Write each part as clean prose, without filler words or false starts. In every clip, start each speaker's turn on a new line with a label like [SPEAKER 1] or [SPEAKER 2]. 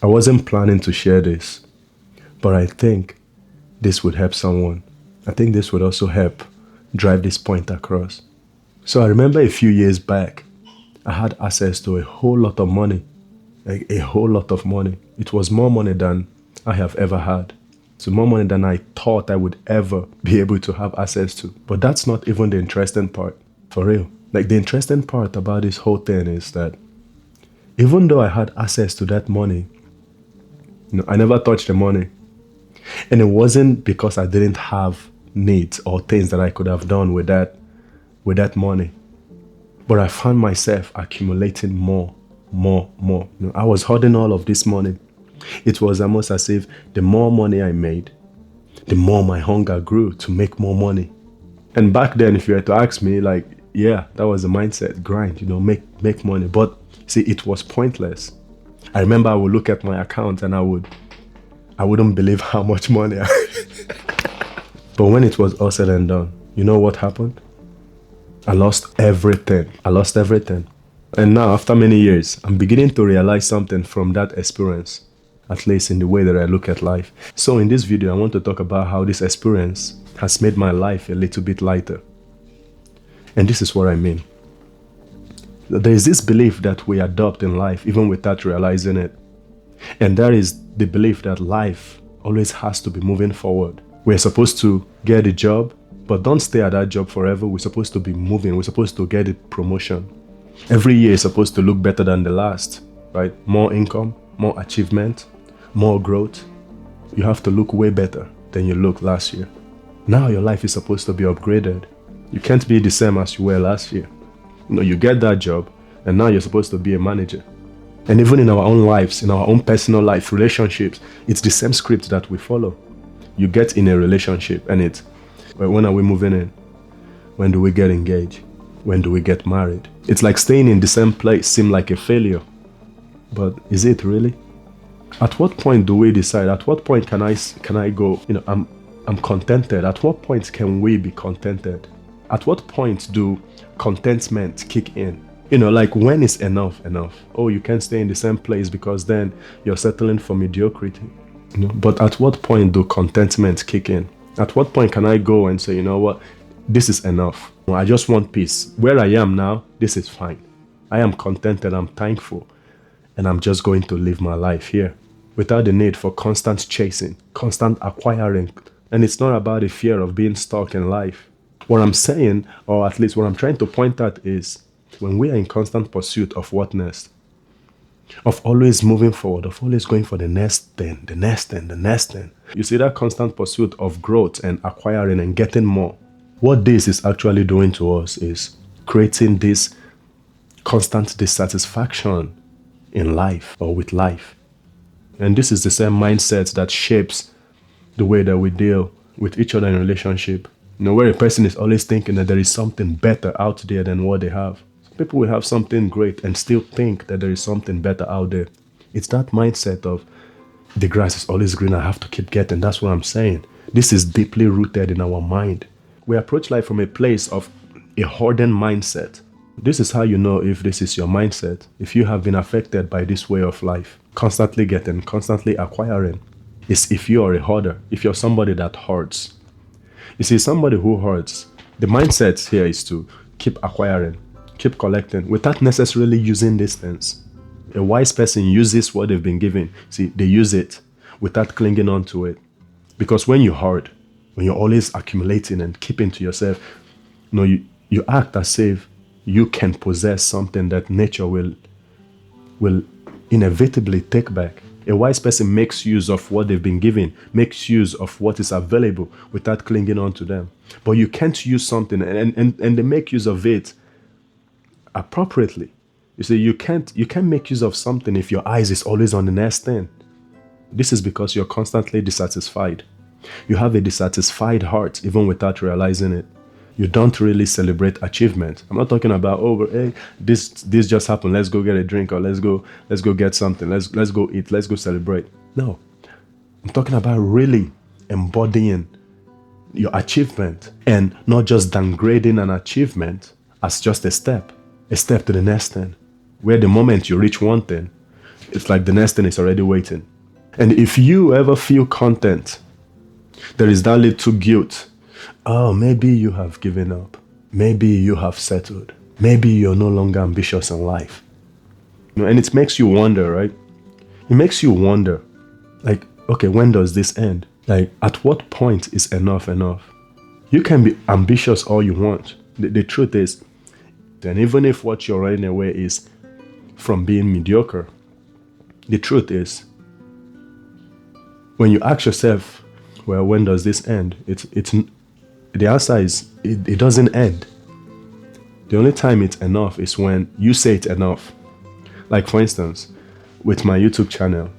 [SPEAKER 1] I wasn't planning to share this, but I think this would help someone. I think this would also help drive this point across. So I remember a few years back, I had access to a whole lot of money, like a whole lot of money. It was more money than I have ever had. So more money than I thought I would ever be able to have access to. But that's not even the interesting part, for real. Like the interesting part about this whole thing is that even though I had access to that money, I never touched the money. And it wasn't because I didn't have needs or things that I could have done with that money. But I found myself accumulating more. I was hoarding all of this money. It was almost as if the more money I made, the more my hunger grew to make more money. And back then, if you were to ask me, like, yeah, that was the mindset, grind, make money. But see, it was pointless. I remember I would look at my account and I wouldn't believe how much money I But when it was all said and done, you know what happened? I lost everything. And now, after many years, I'm beginning to realize something from that experience, at least in the way that I look at life. So in this video, I want to talk about how this experience has made my life a little bit lighter. And this is what I mean. There is this belief that we adopt in life even without realizing it. And that is the belief that life always has to be moving forward. We're supposed to get a job, but don't stay at that job forever. We're supposed to be moving. We're supposed to get a promotion. Every year is supposed to look better than the last, right? More income, more achievement, more growth. You have to look way better than you looked last year. Now your life is supposed to be upgraded. You can't be the same as you were last year. You get that job, and now you're supposed to be a manager. And even in our own lives, in our own personal life, relationships, it's the same script that we follow. You get in a relationship, and it's, well, when are we moving in? When do we get engaged? When do we get married? It's like staying in the same place seems like a failure. But is it really? At what point do we decide? At what point can I go, I'm contented? At what point can we be contented? At what point do contentment kick in? Like when is enough? Oh, you can't stay in the same place because then you're settling for mediocrity. But at what point do contentment kick in? At what point can I go and say, you know what, this is enough. I just want peace. Where I am now, this is fine. I am contented, I'm thankful, and I'm just going to live my life here without the need for constant chasing, constant acquiring. And it's not about the fear of being stuck in life. What I'm saying, or at least what I'm trying to point at, is when we are in constant pursuit of what next, of always moving forward, of always going for the next thing. You see, that constant pursuit of growth and acquiring and getting more. What this is actually doing to us is creating this constant dissatisfaction in life or with life. And this is the same mindset that shapes the way that we deal with each other in relationship. Where a person is always thinking that there is something better out there than what they have. People will have something great and still think that there is something better out there. It's that mindset of the grass is always green, I have to keep getting. That's what I'm saying. This is deeply rooted in our mind. We approach life from a place of a hoarding mindset. This is how you know if this is your mindset, if you have been affected by this way of life. Constantly getting, constantly acquiring. It's if you are a hoarder, if you're somebody that hoards. You see, somebody who hoards, the mindset here is to keep acquiring, keep collecting without necessarily using these things. A wise person uses what they've been given. See, they use it without clinging on to it. Because when you hoard, when you're always accumulating and keeping to yourself, you act as if you can possess something that nature will inevitably take back. A wise person makes use of what they've been given, makes use of what is available without clinging on to them. But you can't use something and they make use of it appropriately. You see, you can't make use of something if your eyes is always on the next thing. This is because you're constantly dissatisfied. You have a dissatisfied heart even without realizing it. You don't really celebrate achievement. I'm not talking about, hey, this just happened, let's go get a drink, or let's go get something, let's go eat, let's go celebrate. No. I'm talking about really embodying your achievement and not just downgrading an achievement as just a step to the next thing. Where the moment you reach one thing, It's like the next thing is already waiting. And if you ever feel content, there is that little guilt. Oh, maybe you have given up. Maybe you have settled. Maybe you're no longer ambitious in life. And it makes you wonder, right? It makes you wonder, like, okay, when does this end? Like, at what point is enough enough? You can be ambitious all you want. The truth is, and even if what you're running away is from being mediocre, the truth is, when you ask yourself, well, when does this end? The answer is, it doesn't end. The only time it's enough is when you say it's enough. Like, for instance, with my YouTube channel,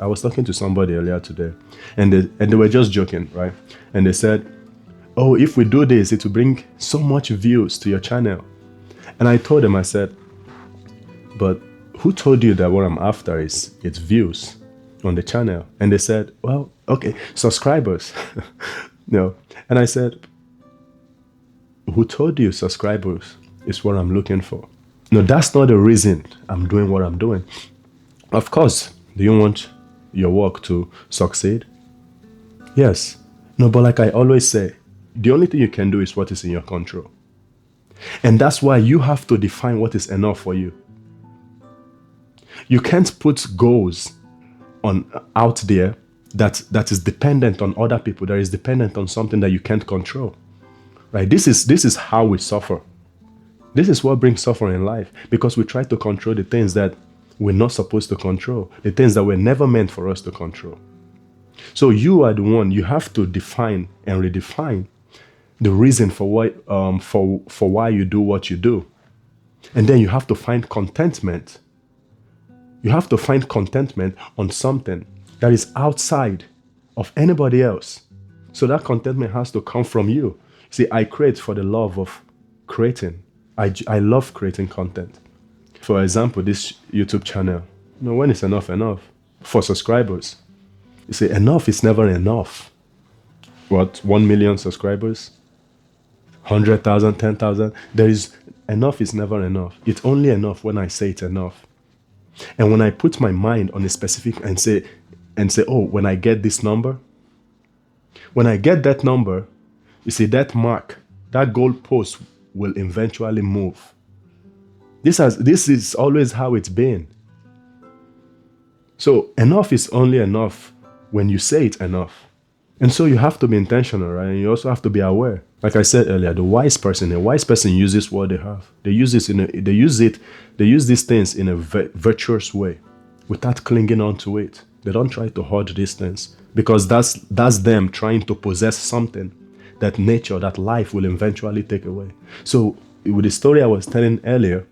[SPEAKER 1] I was talking to somebody earlier today, and they were just joking, right? And they said, oh, if we do this, it will bring so much views to your channel. And I told them, I said, but who told you that what I'm after is it's views on the channel? And they said, well, okay, subscribers. No. And I said, who told you subscribers is what I'm looking for? No, that's not the reason I'm doing what I'm doing. Of course, do you want your work to succeed? Yes. No, but like I always say, the only thing you can do is what is in your control. And that's why you have to define what is enough for you. You can't put goals out there that is dependent on other people, that is dependent on something that you can't control. Right? This is how we suffer. This is what brings suffering in life, because we try to control the things that we're not supposed to control, the things that were never meant for us to control. So you are the one, you have to define and redefine the reason for why you do what you do. And then you have to find contentment. You have to find contentment on something that is outside of anybody else. So that contentment has to come from you. See, I create for the love of creating. I love creating content. For example, this YouTube channel, when is enough enough? For subscribers. You see, enough is never enough. What, 1 million subscribers? 100,000, 10,000? Enough is never enough. It's only enough when I say it's enough. And when I put my mind on a specific and say, oh, when I get this number, when I get that number, you see, that mark, that goalpost will eventually move. This is always how it's been. So enough is only enough when you say it's enough. And so you have to be intentional, right? And you also have to be aware. Like I said earlier, a wise person uses what they have. They use these things in a virtuous way, without clinging on to it. They don't try to hoard these things, because that's them trying to possess something that nature, that life will eventually take away. So with the story I was telling earlier,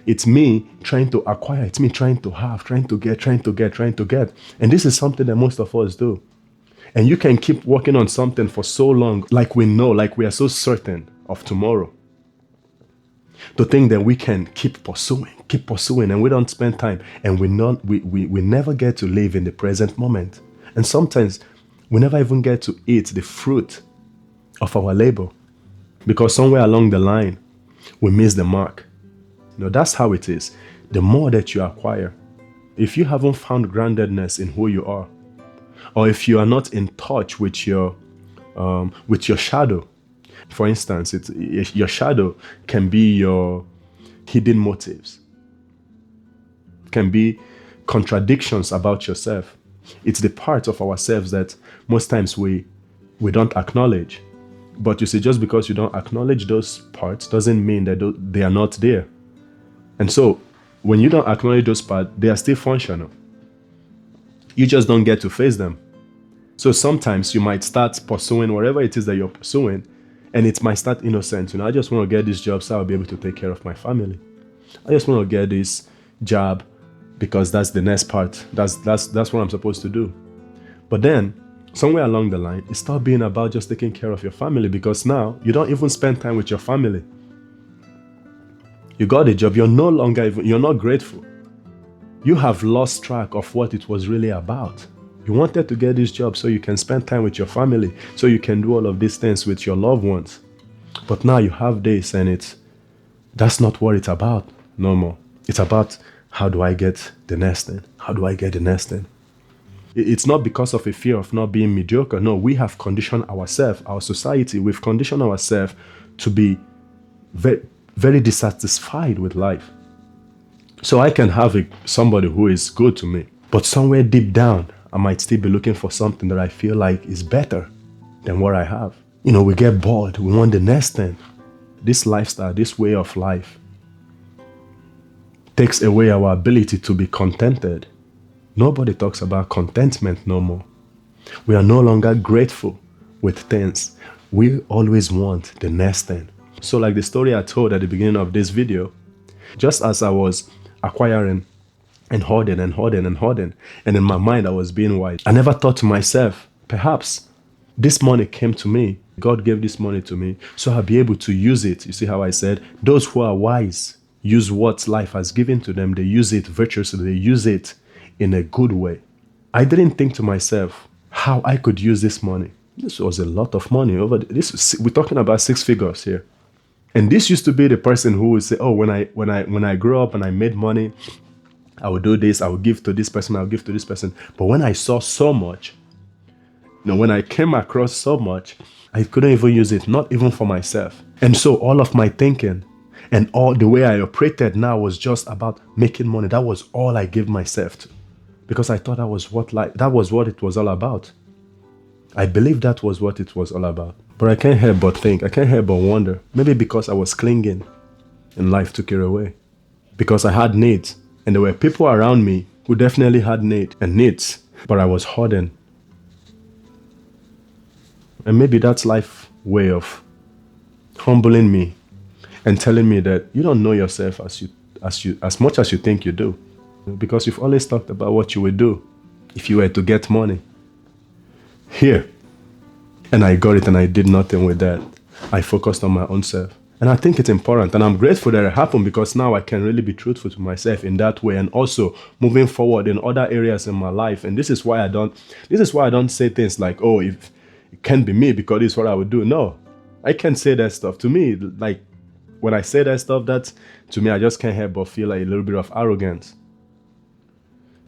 [SPEAKER 1] it's me trying to acquire, it's me trying to have, trying to get. And this is something that most of us do. And you can keep working on something for so long, like we are so certain of tomorrow, to think that we can keep pursuing, and we don't spend time, and we never get to live in the present moment. And sometimes we never even get to eat the fruit of our labor, because somewhere along the line we miss the mark. That's how it is. The more that you acquire, if you haven't found groundedness in who you are, or if you are not in touch with your shadow, for instance, your shadow can be your hidden motives, can be contradictions about yourself. It's the part of ourselves that most times we don't acknowledge. But you see, just because you don't acknowledge those parts doesn't mean that they are not there. And so when you don't acknowledge those parts, they are still functional. You just don't get to face them. So sometimes you might start pursuing whatever it is that you're pursuing, and it might start innocent. I just want to get this job so I'll be able to take care of my family. I just want to get this job because that's the next part. That's what I'm supposed to do. But then somewhere along the line, it starts being about just taking care of your family, because now you don't even spend time with your family. You got a job, you're not grateful. You have lost track of what it was really about. You wanted to get this job so you can spend time with your family, so you can do all of these things with your loved ones. But now you have this, and that's not what it's about no more. It's about How do I get the next thing? How do I get the next thing? It's not because of a fear of not being mediocre. No, we have conditioned ourselves, our society, we've conditioned ourselves to be very, very dissatisfied with life. So I can have somebody who is good to me, but somewhere deep down, I might still be looking for something that I feel like is better than what I have. We get bored. We want the next thing. This lifestyle, this way of life takes away our ability to be contented. Nobody talks about contentment no more. We are no longer grateful with things. We always want the next thing. So like the story I told at the beginning of this video, just as I was acquiring and hoarding and hoarding and hoarding, and in my mind I was being wise, I never thought to myself, perhaps this money came to me. God gave this money to me so I'll be able to use it. You see how I said, those who are wise use what life has given to them. They use it virtuously. They use it in a good way. I didn't think to myself how I could use this money. This was a lot of money. We're talking about 6 figures here. And this used to be the person who would say, oh, when I grew up and I made money, I would do this, I would give to this person, I would give to this person. But when I saw so much, when I came across so much, I couldn't even use it, not even for myself. And so all of my thinking and all the way I operated now was just about making money. That was all I gave myself to, because I thought that was what it was all about. I believe that was what it was all about. But I can't help but think, I can't help but wonder, maybe because I was clinging and life took it away. Because I had needs, and there were people around me who definitely had needs, but I was hoarding. And maybe that's life's way of humbling me and telling me that you don't know yourself as much as you think you do. Because you've always talked about what you would do if you were to get money. Here. And I got it and I did nothing with that. I focused on my own self. And I think it's important. And I'm grateful that it happened, because now I can really be truthful to myself in that way, and also moving forward in other areas in my life. And this is why I don't say things like, oh, if it can't be me because this is what I would do. No, I can't say that stuff. To me, like when I say that stuff, to me, I just can't help but feel like a little bit of arrogance.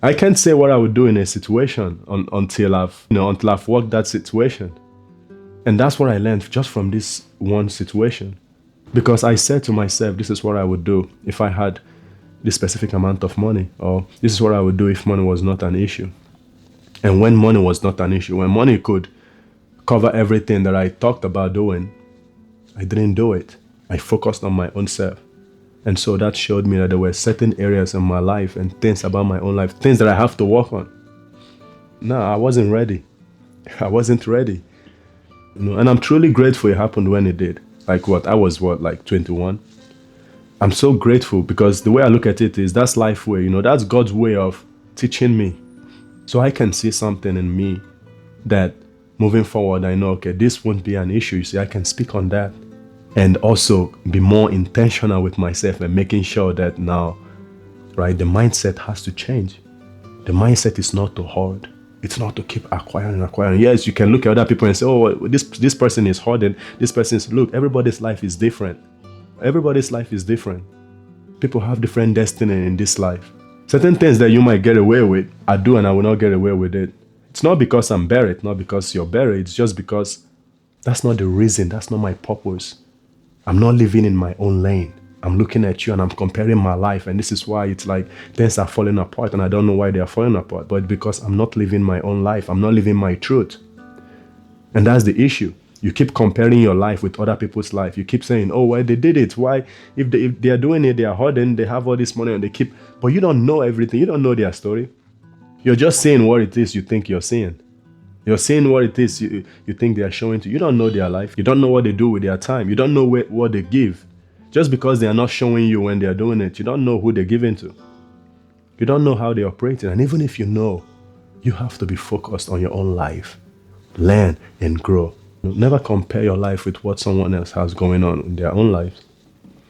[SPEAKER 1] I can't say what I would do in a situation until I've worked that situation. And that's what I learned just from this one situation. Because I said to myself, this is what I would do if I had this specific amount of money, or this is what I would do if money was not an issue. And when money was not an issue, when money could cover everything that I talked about doing, I didn't do it. I focused on my own self. And so that showed me that there were certain areas in my life and things about my own life, things that I have to work on. No, I wasn't ready. I wasn't ready. And I'm truly grateful it happened when it did. I was 21? I'm so grateful, because the way I look at it is that's life way, that's God's way of teaching me. So I can see something in me that moving forward, I know, okay, this won't be an issue. You see, I can speak on that and also be more intentional with myself and making sure that now, right, the mindset has to change. The mindset is not to hoard. It's not to keep acquiring. Yes, you can look at other people and say, oh, this person is hoarding. This person is, look, everybody's life is different. Everybody's life is different. People have different destiny in this life. Certain things that you might get away with, I do, and I will not get away with it. It's not because I'm buried, not because you're buried. It's just because that's not the reason. That's not my purpose. I'm not living in my own lane. I'm looking at you and I'm comparing my life, and this is why it's like things are falling apart, and I don't know why they are falling apart, but because I'm not living my own life. I'm not living my truth. And that's the issue. You keep comparing your life with other people's life. You keep saying, oh, well, they did it. Why? If they are doing it, they are hoarding, they have all this money, and but you don't know everything. You don't know their story. You're just saying what it is you think you're seeing. You're seeing what it is you think they are showing to you. You don't know their life. You don't know what they do with their time. You don't know what they give. Just because they are not showing you when they are doing it, you don't know who they're giving to. You don't know how they're operating. And even if you know, you have to be focused on your own life. Learn and grow. Never compare your life with what someone else has going on in their own lives.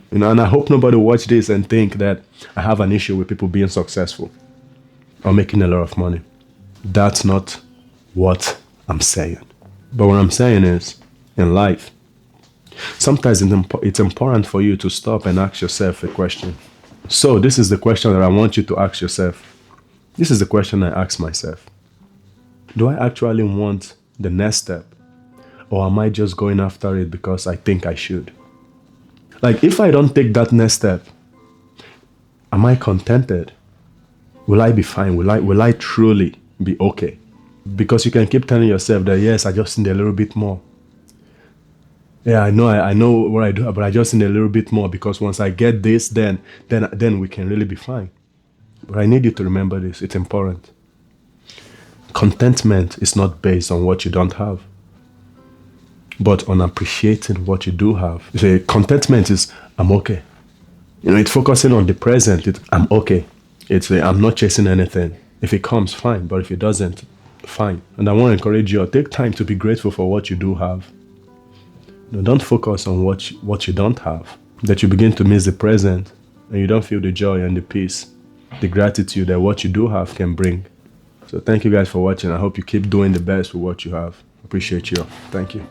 [SPEAKER 1] And I hope nobody watch this and think that I have an issue with people being successful or making a lot of money. That's not what I'm saying. But what I'm saying is, in life, sometimes it's important for you to stop and ask yourself a question. So, this is the question that I want you to ask yourself. This is the question I ask myself. Do I actually want the next step? Or am I just going after it because I think I should? Like, if I don't take that next step, am I contented? Will I be fine? Will I truly be okay? Because you can keep telling yourself that, yes, I just need a little bit more. Yeah, I know what I do, but I just need a little bit more, because once I get this, then we can really be fine. But I need you to remember this. It's important. Contentment is not based on what you don't have, but on appreciating what you do have. You say contentment is, I'm okay. It's focusing on the present. I'm okay. It's I'm not chasing anything. If it comes, fine. But if it doesn't, fine. And I want to encourage you, take time to be grateful for what you do have. Don't focus on what you don't have. That you begin to miss the present and you don't feel the joy and the peace, the gratitude that what you do have can bring. So thank you guys for watching. I hope you keep doing the best with what you have. Appreciate you. Thank you.